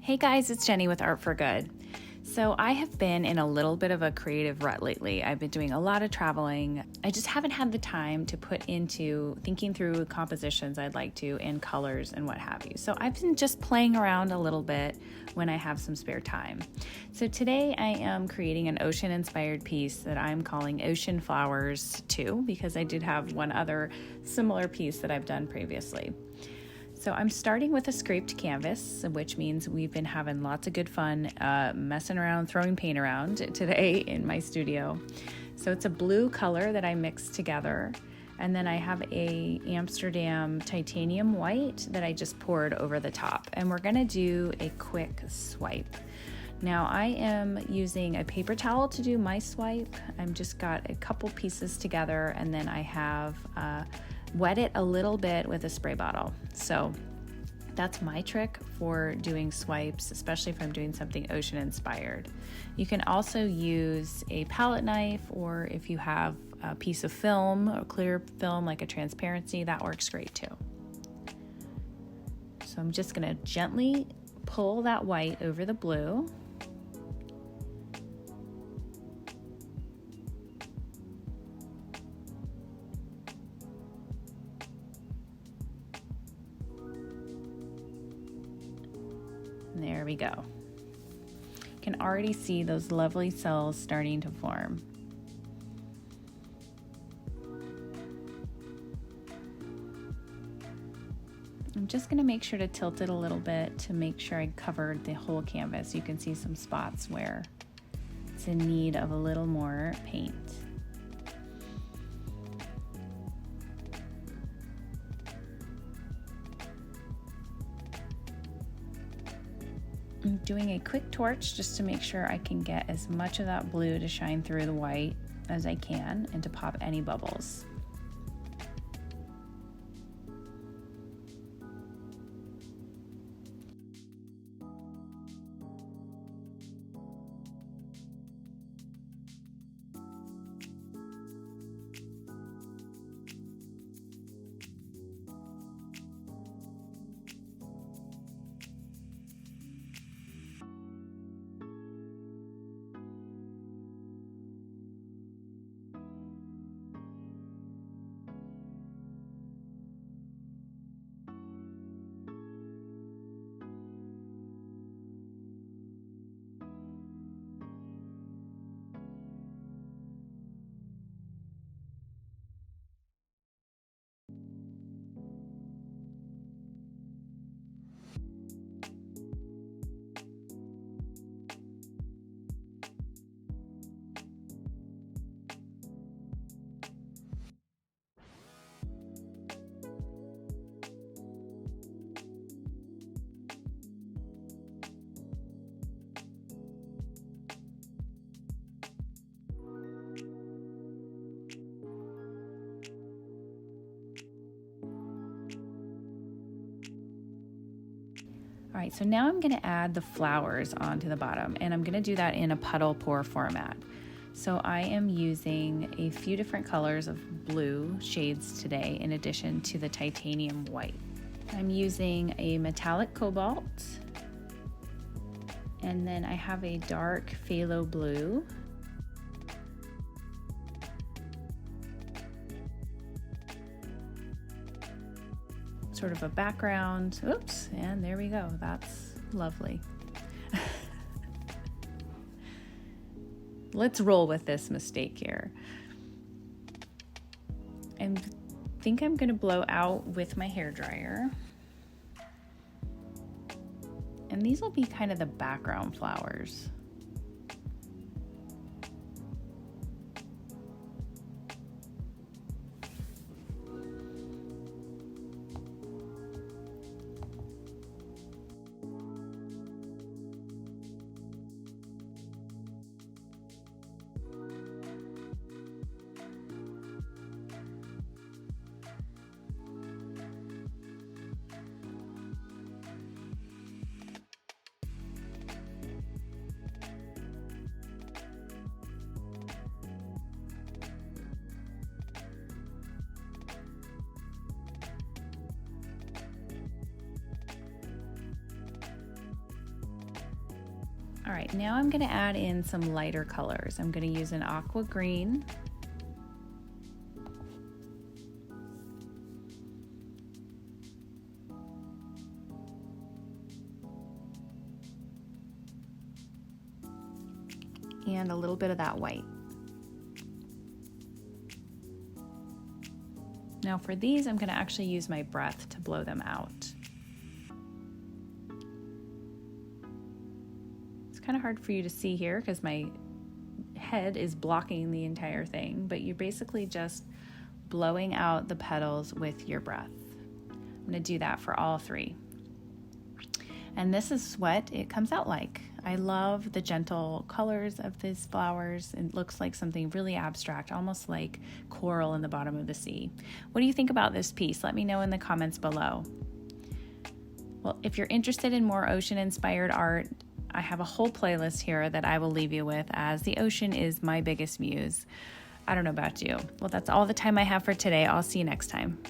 Hey guys, it's Jenny with Art for Good. So I have been in a little bit of a creative rut lately. I've been doing a lot of traveling. I just haven't had the time to put into thinking through compositions I'd like to and colors and what have you. So I've been just playing around a little bit when I have some spare time. So today I am creating an ocean-inspired piece that I'm calling Ocean Flowers 2 because I did have one other similar piece that I've done previously. So I'm starting with a scraped canvas, which means we've been having lots of good fun messing around, throwing paint around today in my studio. So it's a blue color that I mixed together. And then I have a Amsterdam titanium white that I just poured over the top. And we're gonna do a quick swipe. Now I am using a paper towel to do my swipe. I've just got a couple pieces together and then I have wet it a little bit with a spray bottle. So that's my trick for doing swipes, especially if I'm doing something ocean inspired. You can also use a palette knife, or if you have a piece of film, a clear film like a transparency, that works great too. So I'm just gonna gently pull that white over the blue. There we go. You can already see those lovely cells starting to form. I'm just going to make sure to tilt it a little bit to make sure I covered the whole canvas. You can see some spots where it's in need of a little more paint. I'm doing a quick torch just to make sure I can get as much of that blue to shine through the white as I can and to pop any bubbles. All right, so now I'm gonna add the flowers onto the bottom, and I'm gonna do that in a puddle pour format. So I am using a few different colors of blue shades today in addition to the titanium white. I'm using a metallic cobalt, and then I have a dark phalo blue, sort of a background. Oops, and there we go. That's lovely. Let's roll with this mistake here. I think I'm gonna blow out with my hairdryer. And these will be kind of the background flowers. All right, now I'm gonna add in some lighter colors. I'm gonna use an aqua green. And a little bit of that white. Now for these, I'm gonna actually use my breath to blow them out. It's kind of hard for you to see here because my head is blocking the entire thing, but you're basically just blowing out the petals with your breath. I'm gonna do that for all three. And this is what it comes out like. I love the gentle colors of these flowers. It looks like something really abstract, almost like coral in the bottom of the sea. What do you think about this piece? Let me know in the comments below. Well, if you're interested in more ocean-inspired art, I have a whole playlist here that I will leave you with, as the ocean is my biggest muse. I don't know about you. Well, that's all the time I have for today. I'll see you next time.